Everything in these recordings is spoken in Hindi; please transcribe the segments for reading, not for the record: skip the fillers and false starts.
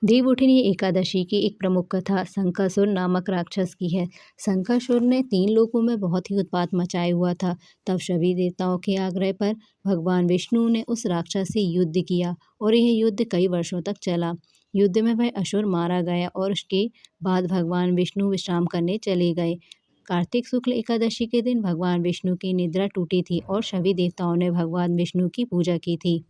देवउठनी एकादशी की एक प्रमुख कथा शंखासुर नामक राक्षस की है। शंखासुर ने 3 लोकों में बहुत ही उत्पात मचाया हुआ था। तब सभी देवताओं के आग्रह पर भगवान विष्णु ने उस राक्षस से युद्ध किया और यह युद्ध कई वर्षों तक चला। युद्ध में वह असुर मारा गया और उसके बाद भगवान विष्णु विश्राम करने चले गए। कार्तिक शुक्ल एकादशी के दिन भगवान विष्णु की निद्रा टूटी थी और सभी देवताओं ने भगवान विष्णु की पूजा की थी।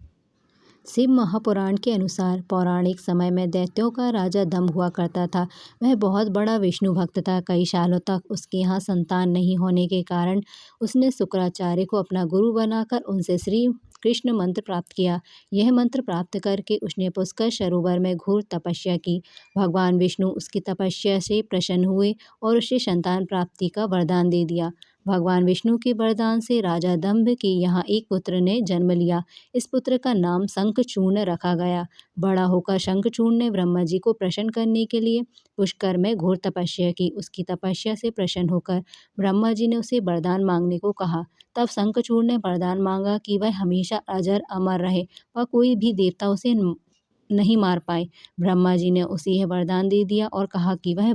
शिव महापुराण के अनुसार पौराणिक समय में दैत्यों का राजा दंभ हुआ करता था। वह बहुत बड़ा विष्णु भक्त था। कई सालों तक उसके यहाँ संतान नहीं होने के कारण उसने शुक्राचार्य को अपना गुरु बनाकर उनसे श्री कृष्ण मंत्र प्राप्त किया। यह मंत्र प्राप्त करके उसने पुष्कर सरोवर में घोर तपस्या की। भगवान विष्णु उसकी तपस्या से प्रसन्न हुए और उसे संतान प्राप्ति का वरदान दे दिया। भगवान विष्णु के वरदान से राजा दंभ के यहाँ एक पुत्र ने जन्म लिया। इस पुत्र का नाम शंखचूर्ण रखा गया। बड़ा होकर शंखचूर्ण ने ब्रह्मा जी को प्रसन्न करने के लिए पुष्कर में घोर तपस्या की। उसकी तपस्या से प्रसन्न होकर ब्रह्मा जी ने उसे वरदान मांगने को कहा। तब शंखचूर्ण ने वरदान मांगा कि वह हमेशा अजर अमर रहे व कोई भी देवता उसे नहीं मार पाए। ब्रह्मा जी ने उसे यह वरदान दे दिया और कहा कि वह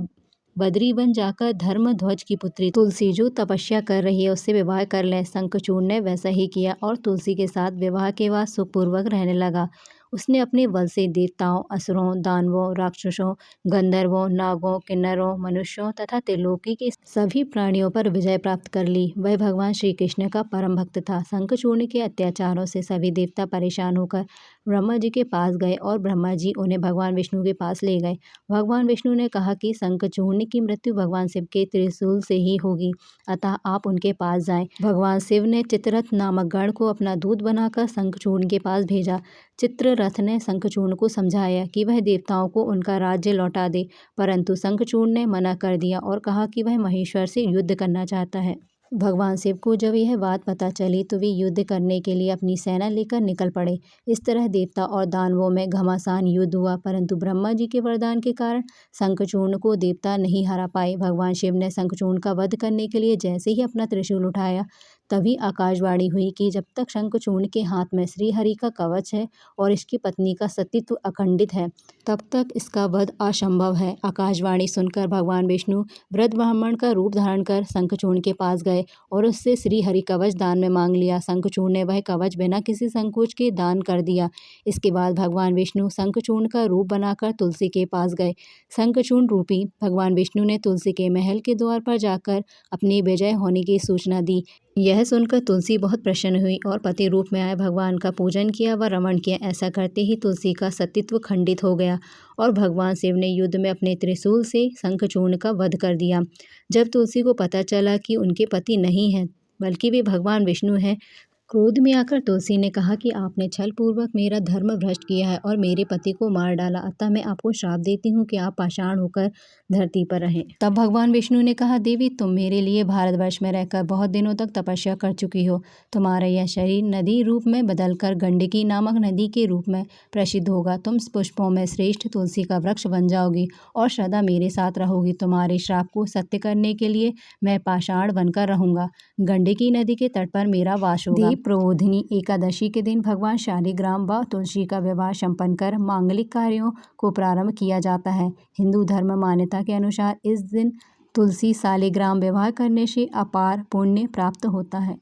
बद्री वन जाकर धर्मध्वज की पुत्री तुलसी जो तपस्या कर रही है उससे विवाह कर ले। शंखचूर्ण ने वैसा ही किया और तुलसी के साथ विवाह के बाद सुखपूर्वक रहने लगा। उसने अपने बल से देवताओं, असुरों, दानवों, राक्षसों, गंधर्वों, नागों, किन्नरों, मनुष्यों तथा त्रिलोकी के सभी प्राणियों पर विजय प्राप्त कर ली। वह भगवान श्री कृष्ण का परम भक्त था। शंखचूर्ण के अत्याचारों से सभी देवता परेशान होकर ब्रह्मा जी के पास गए और ब्रह्मा जी उन्हें भगवान विष्णु के पास ले गए। भगवान विष्णु ने कहा कि शंखचूर्ण की मृत्यु भगवान शिव के त्रिशूल से ही होगी, अतः आप उनके पास जाएं। भगवान शिव ने चित्ररथ नामक गण को अपना दूत बनाकर शंखचूर्ण के पास भेजा। चित्ररथ ने शंखचूर्ण को समझाया कि वह देवताओं को उनका राज्य लौटा दे, परंतु शंखचूर्ण ने मना कर दिया और कहा कि वह महेश्वर से युद्ध करना चाहता है। भगवान शिव को जब यह बात पता चली तो वे युद्ध करने के लिए अपनी सेना लेकर निकल पड़े। इस तरह देवता और दानवों में घमासान युद्ध हुआ, परंतु ब्रह्मा जी के वरदान के कारण शंखचूर्ण को देवता नहीं हरा पाए। भगवान शिव ने शंखचूर्ण का वध करने के लिए जैसे ही अपना त्रिशूल उठाया तभी आकाशवाणी हुई कि जब तक शंखचूर्ण के हाथ में श्री हरि का कवच है और इसकी पत्नी का सतीत्व अखंडित है तब तक इसका वध असंभव है। आकाशवाणी सुनकर भगवान विष्णु वृद्ध ब्राह्मण का रूप धारण कर शंखचूर्ण के पास गए और उससे श्री हरि कवच दान में मांग लिया। शंखचूर्ण ने वह कवच बिना किसी संकोच के दान कर दिया। इसके बाद भगवान विष्णु शंखचूर्ण का रूप बनाकर तुलसी के पास गए। शंखचूर्ण रूपी भगवान विष्णु ने तुलसी के महल के द्वार पर जाकर अपनी विजय होने की सूचना दी। यह सुनकर तुलसी बहुत प्रसन्न हुई और पति रूप में आए भगवान का पूजन किया व रमण किया। ऐसा करते ही तुलसी का सतीत्व खंडित हो गया और भगवान शिव ने युद्ध में अपने त्रिशूल से शंखचूर्ण का वध कर दिया। जब तुलसी को पता चला कि उनके पति नहीं हैं बल्कि वे भगवान विष्णु हैं, क्रोध में आकर तुलसी ने कहा कि आपने छल पूर्वक मेरा धर्म भ्रष्ट किया है और मेरे पति को मार डाला, अतः मैं आपको श्राप देती हूँ कि आप पाषाण होकर धरती पर रहें। तब भगवान विष्णु ने कहा, देवी तुम मेरे लिए भारतवर्ष में रहकर बहुत दिनों तक तपस्या कर चुकी हो। तुम्हारा यह शरीर नदी रूप में बदलकर गंडकी नामक नदी के रूप में प्रसिद्ध होगा। तुम पुष्पों में श्रेष्ठ तुलसी का वृक्ष बन जाओगी और सदा मेरे साथ रहोगी। तुम्हारे श्राप को सत्य करने के लिए मैं पाषाण बनकर रहूंगा। गंडकी नदी के तट पर मेरा वास होगा। प्रबोधिनी एकादशी के दिन भगवान शालिग्राम व तुलसी का विवाह संपन्न कर मांगलिक कार्यों को प्रारंभ किया जाता है। हिंदू धर्म मान्यता के अनुसार इस दिन तुलसी शालिग्राम विवाह करने से अपार पुण्य प्राप्त होता है।